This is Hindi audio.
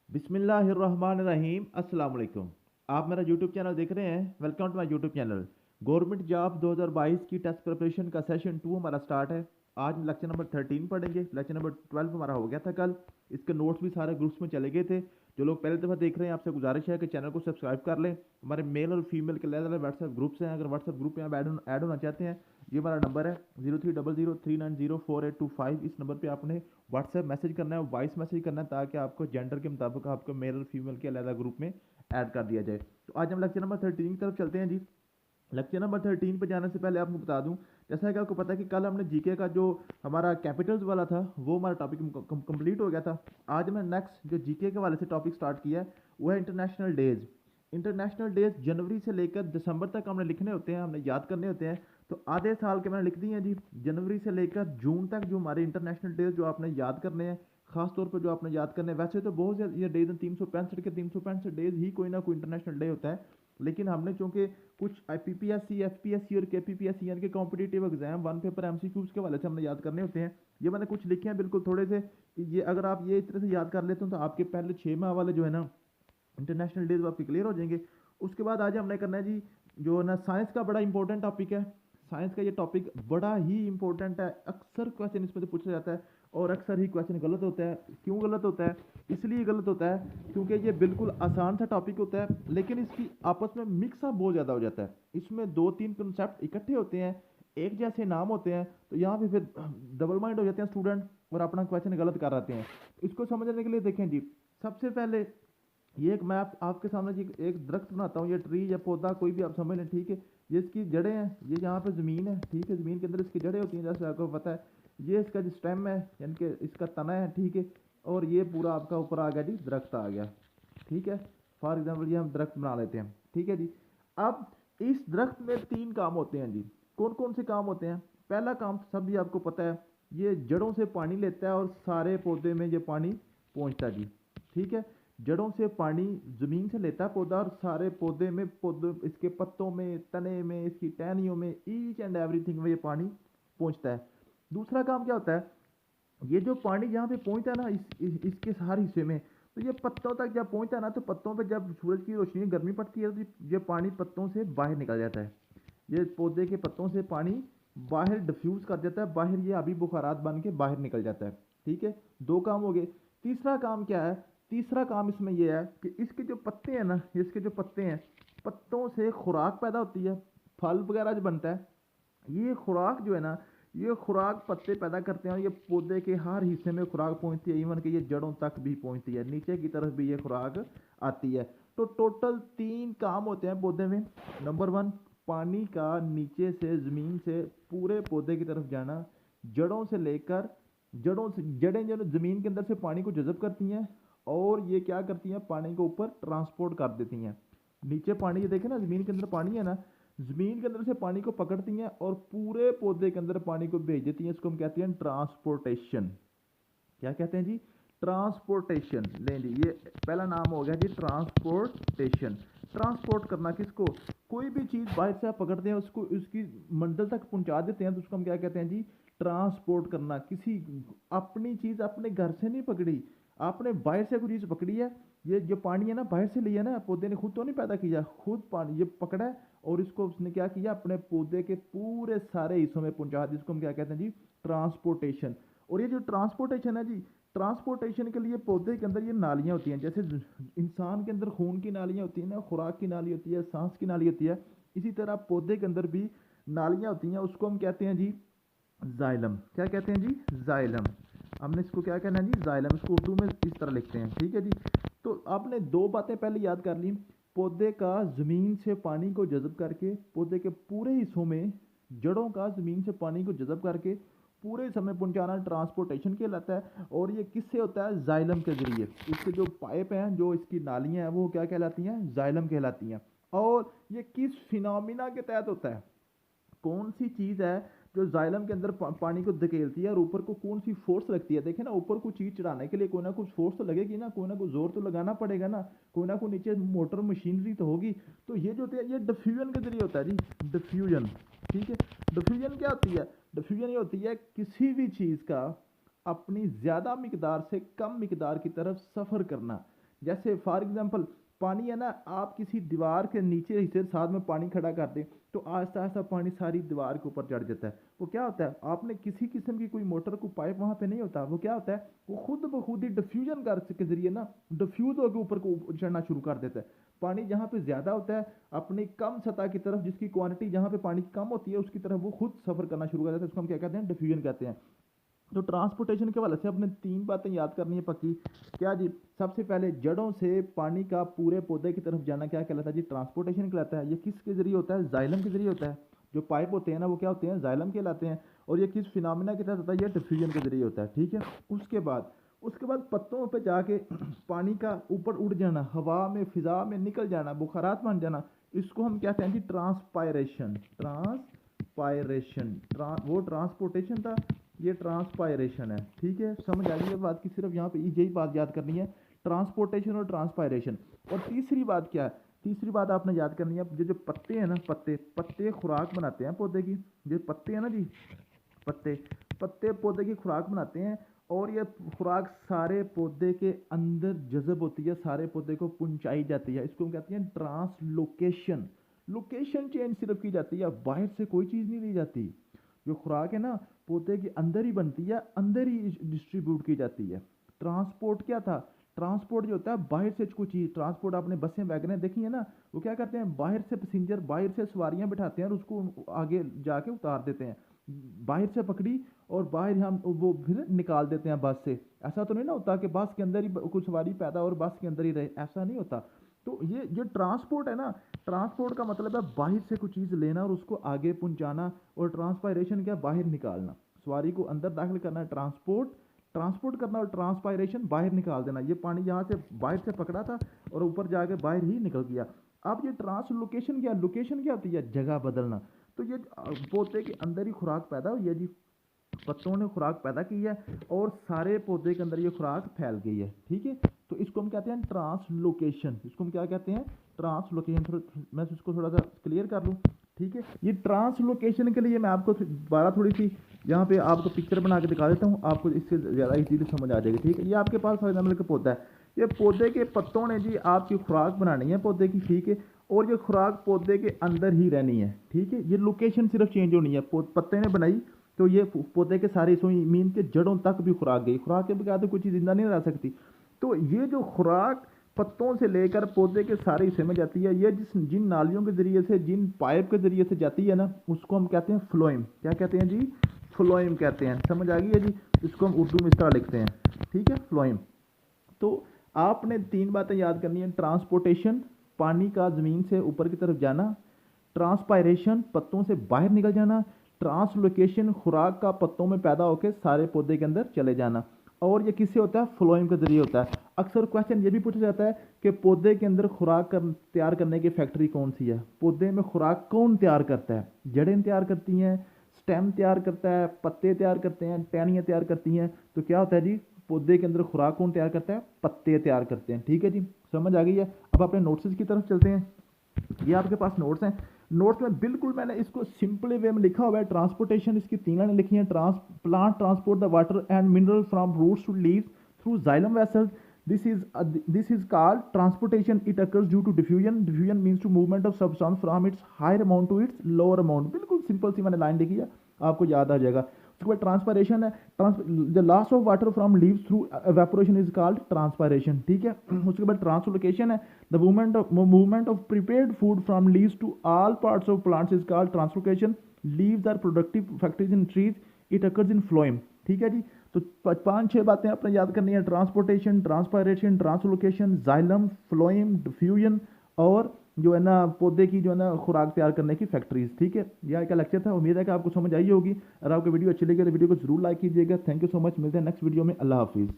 बिस्मिल्लाहिर्रहमानिर्रहीम अस्सलाम वालेकुम। आप मेरा यूट्यूब चैनल देख रहे हैं। Welcome to my YouTube channel. Government job 2022 की टेस्ट प्रिपरेशन का सेशन 2 हमारा स्टार्ट है। आज लेक्चर नंबर 13 पढ़ेंगे। लेक्चर नंबर 12 हमारा हो गया था कल। इसके नोट्स भी सारे ग्रुप्स में चले गए थे। जो लोग पहले दफ़ा देख रहे हैं आपसे गुजारिश है कि चैनल को सब्सक्राइब कर लें। हमारे मेल और फीमेल के अलग अलग व्हाट्सएप ग्रुप्स हैं। अगर व्हाट्सएप ग्रुप में आप ऐड होना चाहते हैं, ये हमारा नंबर है 0300390482 इस नंबर पे आपने व्हाट्सएप मैसेज करना है, वॉइस मैसेज करना है, ताकि आपको जेंडर के मुताबिक आपको मेल और फीमेल के अलग ग्रुप में ऐड कर दिया जाए। तो आज हम लेक्चर नंबर 13 की तरफ चलते हैं जी। लेक्चर नंबर 13 पर जाने से पहले आपको बता दूं, जैसा कि आपको पता है कि कल हमने जीके का जो हमारा कैपिटल्स वाला था वो हमारा टॉपिक कंप्लीट हो गया था। आज हमने नेक्स्ट जो जीके के वाले से टॉपिक स्टार्ट किया है वो है इंटरनेशनल डेज। इंटरनेशनल डेज जनवरी से लेकर दिसंबर तक हमने लिखने होते हैं, हमने याद करने होते हैं। तो आधे साल के मैंने लिख दिए हैं जी। जनवरी से लेकर जून तक जो हमारे इंटरनेशनल डेज जो आपने याद करने हैं, खास तौर पर जो आपने याद करने हैं। वैसे तो बहुत से ये डेज हैं, 365 के 365 डेज ही कोई ना कोई इंटरनेशनल डे होता है। लेकिन हमने चूंकि कुछ IPPSC, FPSC और KPPSC यानी कि competitive exam one paper MCQs के वाले से हमने याद करने होते हैं। ये मैंने कुछ लिखे हैं बिल्कुल थोड़े से, कि ये अगर आप ये इस तरह से याद कर लेते हो तो आपके पहले 6 माह वाले जो है ना इंटरनेशनल डेज आपके क्लियर हो जाएंगे। उसके बाद आज हमने करना है जी जो है ना साइंस का बड़ा इंपॉर्टेंट टॉपिक है। साइंस का ये टॉपिक बड़ा ही इंपॉर्टेंट है। अक्सर क्वेश्चन इसमें से पूछा जाता है और अक्सर ही क्वेश्चन गलत होता है। क्यों गलत होता है? इसलिए गलत होता है क्योंकि ये बिल्कुल आसान सा टॉपिक होता है, लेकिन इसकी आपस में मिक्स अप बहुत ज़्यादा हो जाता है। इसमें दो तीन कंसेप्ट इकट्ठे होते हैं, एक जैसे नाम होते हैं, तो यहाँ पे फिर डबल माइंड हो जाते हैं स्टूडेंट और अपना क्वेश्चन गलत कर आते हैं। इसको समझने के लिए देखें जी, सबसे पहले ये एक मैं आपके सामने जी एक दरख्त बनाता हूँ। ये ट्री या पौधा कोई भी आप समझ लें, ठीक है। ये इसकी जड़ें हैं, ये यहाँ पे ज़मीन है, ठीक है। ज़मीन के अंदर इसकी जड़ें होती हैं, जैसे आपको पता है। ये इसका जो स्टेम है यानी कि इसका तना है, ठीक है। और ये पूरा आपका ऊपर आ गया जी, दरख्त आ गया, ठीक है। फॉर एग्जाम्पल ये हम दरख्त बना लेते हैं, ठीक है जी। अब इस दरख्त में 3 काम होते हैं जी। कौन कौन से काम होते हैं? पहला काम सब भी आपको पता है, ये जड़ों से पानी लेता है और सारे पौधे में ये पानी पहुँचता है जी, ठीक है। जड़ों से पानी ज़मीन से लेता है पौधा और सारे पौधे में, पौधे इसके पत्तों में, तने में, इसकी टहनियों में, ईच एंड एवरीथिंग में ये पानी पहुंचता है। दूसरा काम क्या होता है? ये जो पानी यहाँ पे पहुंचता है ना इसके हर हिस्से में, तो ये पत्तों तक जब पहुंचता है ना, तो पत्तों पे जब सूरज की रोशनी गर्मी पड़ती है तो ये पानी पत्तों से बाहर निकल जाता है। ये पौधे के पत्तों से पानी बाहर डिफ्यूज़ कर जाता है, बाहर ये अभी बुखारात बन के बाहर निकल जाता है, ठीक है। 2 काम हो गए। तीसरा काम क्या है? तीसरा काम इसमें यह है कि इसके जो पत्ते हैं ना, इसके जो पत्ते हैं, पत्तों से खुराक पैदा होती है, फल वगैरह जो बनता है। ये खुराक जो है ना, ये खुराक पत्ते पैदा करते हैं और ये पौधे के हर हिस्से में खुराक पहुंचती है, इवन कि ये जड़ों तक भी पहुंचती है, नीचे की तरफ भी ये खुराक आती है। तो टोटल 3 काम होते हैं पौधे में। नंबर 1, पानी का नीचे से ज़मीन से पूरे पौधे की तरफ जाना। जड़ों से लेकर, जड़ों से जड़ें जो ज़मीन के अंदर से पानी को जज़ब करती हैं और ये क्या करती हैं, पानी को ऊपर ट्रांसपोर्ट कर देती हैं। नीचे पानी, ये देखें ना, ज़मीन के अंदर पानी है ना, ज़मीन के अंदर से पानी को पकड़ती हैं और पूरे पौधे के अंदर पानी को भेज देती हैं। इसको हम कहते हैं ट्रांसपोर्टेशन। क्या कहते हैं जी? ट्रांसपोर्टेशन। लें जी, ये पहला नाम हो गया जी, ट्रांसपोर्टेशन। ट्रांसपोर्ट करना किसको? कोई भी चीज़ बाहर से आप पकड़ते हैं, उसको उसकी मंजिल तक पहुंचा देते हैं, तो उसको हम क्या कहते हैं जी? ट्रांसपोर्ट करना। किसी अपनी चीज़ अपने घर से नहीं पकड़ी, आपने बाहर से कोई चीज़ पकड़ी है। ये जो पानी है ना, बाहर से लिया ना, पौधे ने खुद तो नहीं पैदा किया, खुद पानी ये पकड़ा है और इसको उसने क्या किया, अपने पौधे के पूरे सारे हिस्सों में पहुंचा दिया। जिसको हम क्या कहते हैं जी? ट्रांसपोर्टेशन। और ये जो ट्रांसपोर्टेशन है जी, ट्रांसपोर्टेशन के लिए पौधे के अंदर ये नालियाँ होती हैं। जैसे इंसान के अंदर खून की नालियाँ होती हैं ना, खुराक की नाली होती है, सांस की नाली होती है, इसी तरह पौधे के अंदर भी नालियाँ होती हैं। उसको हम कहते हैं जी जाइलम। क्या कहते हैं जी? जाइलम। हमने इसको क्या कहना है जी? जाइलम। इसको उर्दू में इस तरह लिखते हैं, ठीक है जी। तो आपने 2 बातें पहले याद कर ली। पौधे का ज़मीन से पानी को जज़ब करके पौधे के पूरे हिस्सों में, जड़ों का ज़मीन से पानी को जज़ब करके पूरे समय पहुंचाना ट्रांसपोर्टेशन कहलाता है। और ये किससे होता है? जाइलम के ज़रिए। इसके जो पाइप हैं, जो इसकी नालियाँ हैं, वो क्या कहलाती हैं? जाइलम कहलाती हैं। और ये किस फिनोमिना के तहत होता है? कौन सी चीज़ है जो जाइलम के अंदर पानी को धकेलती है और ऊपर को कौन सी फोर्स लगती है? देखें ना, ऊपर को चीज़ चढ़ाने के लिए कोई ना कुछ फोर्स तो लगेगी ना, कोई ना कोई जोर तो लगाना पड़ेगा ना, कोई ना कोई नीचे मोटर मशीनरी तो होगी। तो ये जो होती है, ये डिफ्यूजन के जरिए होता है जी, डिफ्यूजन, ठीक है। डिफ्यूजन क्या होती है? डिफ्यूजन ये होती है किसी भी चीज़ का अपनी ज़्यादा मिकदार से कम मिकदार की तरफ सफ़र करना। जैसे फॉर एग्जांपल पानी है ना, आप किसी दीवार के नीचे हिस्से साथ में पानी खड़ा कर दें तो आहिस्ता आहिस्ता पानी सारी दीवार के ऊपर चढ़ जाता है। वो क्या होता है, आपने किसी किस्म की कोई मोटर को पाइप वहाँ पे नहीं होता, वो क्या होता है, वो खुद ब खुद ही डिफ्यूजन कर के जरिए ना डिफ्यूज होकर ऊपर को चढ़ना शुरू कर देता है। पानी जहाँ पे ज़्यादा होता है अपनी कम सतह की तरफ, जिसकी क्वांटिटी जहाँ पे पानी कम होती है उसकी तरफ वो खुद सफ़र करना शुरू कर देता है, उसको हम क्या कहते हैं, डिफ्यूजन कहते हैं। तो ट्रांसपोर्टेशन के हवाले से अपने तीन बातें याद करनी है पक्की। क्या जी, सबसे पहले जड़ों से पानी का पूरे पौधे की तरफ जाना क्या कहलाता है जी, ट्रांसपोर्टेशन कहलाता है। ये किसके जरिए होता है, जाइलम के जरिए होता है। जो पाइप होते हैं ना वो क्या होते हैं, जाइलम कहलाते हैं। और ये किस फिनोमिना के तहत होता है, ये डिफ्यूजन के जरिए होता है, ठीक है। उसके बाद पत्तों पे जाके पानी का ऊपर उड़ जाना, हवा में फिजा में निकल जाना, बुखारात बन जाना, इसको हम कहते हैं जी ट्रांसपायरेशन। वो ट्रांसपोर्टेशन था, ये ट्रांसपायरेशन है, ठीक है। समझ आ गई है बात की, सिर्फ यहाँ पे यही बात याद करनी है, ट्रांसपोर्टेशन और ट्रांसपायरेशन। और तीसरी बात क्या है, तीसरी बात आपने याद करनी है, जो पत्ते हैं ना, पत्ते खुराक बनाते हैं पौधे की। जो पत्ते हैं ना जी, पत्ते पत्ते पौधे की खुराक बनाते हैं। और ये खुराक सारे पौधे के अंदर जज़ब होती है, सारे पौधे को पहुंचाई जाती है। इसको हम कहते हैं ट्रांसलोकेशन। लोकेशन चेंज सिर्फ की जाती है, बाहर से कोई चीज़ नहीं ली जाती। जो खुराक है ना पौधे के अंदर ही बनती है, अंदर ही डिस्ट्रीब्यूट की जाती है। ट्रांसपोर्ट क्या था, ट्रांसपोर्ट जो होता है बाहर से कुछ चीज़ ट्रांसपोर्ट, आपने बसें वैगनें देखी है ना, वो क्या करते हैं, बाहर से पैसेंजर, बाहर से सवारियां बिठाते हैं और उसको आगे जाके उतार देते हैं। बाहर से पकड़ी और बाहर हम वो फिर निकाल देते हैं बस से। ऐसा तो नहीं ना होता कि बस के अंदर ही कुछ सवारी पैदा और बस के अंदर ही रहे, ऐसा नहीं होता। तो ये जो ट्रांसपोर्ट है ना, ट्रांसपोर्ट का मतलब है बाहर से कुछ चीज़ लेना और उसको आगे पहुंचाना। और ट्रांसपायरेशन क्या, बाहर निकालना, सवारी को अंदर दाखिल करना है, ट्रांसपोर्ट करना। और ट्रांसपायरेशन बाहर निकाल देना, ये पानी यहाँ से बाहर से पकड़ा था और ऊपर जाके बाहर ही निकल गया। अब ये ट्रांसलोकेशन क्या, लोकेशन क्या होती है, जगह बदलना। तो ये पौधे के अंदर ही खुराक पैदा हुई है जी, पत्तों ने खुराक पैदा की है और सारे पौधे के अंदर ये खुराक फैल गई है, ठीक है। तो इसको हम कहते हैं ट्रांसलोकेशन। इसको हम क्या कहते हैं, ट्रांसलोकेशन। मैं इसको थोड़ा सा क्लियर कर लूँ, ठीक है। ये ट्रांसलोकेशन के लिए मैं आपको दोबारा थोड़ी सी यहाँ पे आपको पिक्चर बना के दिखा देता हूँ, आपको इससे ज़्यादा इजीली समझ आ जाएगी, ठीक है। ये आपके पास फॉर एग्जाम्पल का पौधा है, ये पौधे के पत्तों ने जी आपकी खुराक बनानी है पौधे की, ठीक है। और ये खुराक पौधे के अंदर ही रहनी है, ठीक है। ये लोकेशन सिर्फ चेंज होनी है, पत्ते ने बनाई तो ये पौधे के सारे मीन के जड़ों तक भी खुराक गई, खुराक के बगैर तो कोई चीज़ जिंदा नहीं रह सकती। तो ये जो खुराक पत्तों से लेकर पौधे के सारे हिस्से में जाती है, ये जिन नालियों के जरिए से, जिन पाइप के जरिए से जाती है ना, उसको हम कहते हैं फ्लोएम। क्या कहते हैं जी, फ्लोएम कहते हैं। समझ आ गई है जी, इसको हम उर्दू में इस तरह लिखते हैं, ठीक है, फ्लोएम। तो आपने तीन बातें याद करनी है, ट्रांसपोर्टेशन, पानी का ज़मीन से ऊपर की तरफ जाना, ट्रांसपायरेशन, पत्तों से बाहर निकल जाना, ट्रांसलोकेशन, खुराक का पत्तों में पैदा होकर सारे पौधे के अंदर चले जाना। और ये किससे होता है, फ्लोएम के जरिए होता है। अक्सर क्वेश्चन ये भी पूछा जाता है कि पौधे के अंदर खुराक तैयार करने की फैक्ट्री कौन सी है, पौधे में खुराक कौन तैयार करता है, जड़ें तैयार करती हैं, स्टेम तैयार करता है, पत्ते तैयार करते हैं, टहनियाँ तैयार करती हैं। तो क्या होता है जी, पौधे के अंदर खुराक कौन तैयार करता है, पत्ते तैयार करते हैं, ठीक है जी। समझ आ गई है। अब अपने नोट्स की तरफ चलते हैं। ये आपके पास नोट्स हैं, नोट्स में बिल्कुल मैंने इसको सिंपल वे में लिखा हुआ है। ट्रांसपोर्टेशन, इसकी तीन लाइनें लिखी हैं, plant transport the water and mineral from roots to leaves through xylem vessels, this is called transportation. It occurs due to diffusion means to movement of substance from its higher amount to its lower amount। बिल्कुल सिंपल सी मैंने लाइन लिखी है, आपको याद आ जाएगा। उसके बाद ट्रांसपायरेशन है, the loss of water from leaves through evaporation is called transpiration, ठीक है। उसके बाद ट्रांसलोकेशन है, the movement of prepared food from leaves to all parts of plants is called translocation. Leaves are productive factories in trees, it occurs in phloem, ठीक है जी। तो 5-6 बातें आपने याद करनी है, transportation, transpiration, translocation, xylem, phloem, diffusion और जो है ना पौधे की जो है ना खुराक तैयार करने की फैक्ट्रीज, ठीक है। यह एक लेक्चर था, उम्मीद है कि आपको समझ आई होगी। अगर आपको वीडियो अच्छी लगी तो वीडियो को जरूर लाइक कीजिएगा। थैंक यू सो मच, मिलते हैं नेक्स्ट वीडियो में। अल्लाह हाफिज़।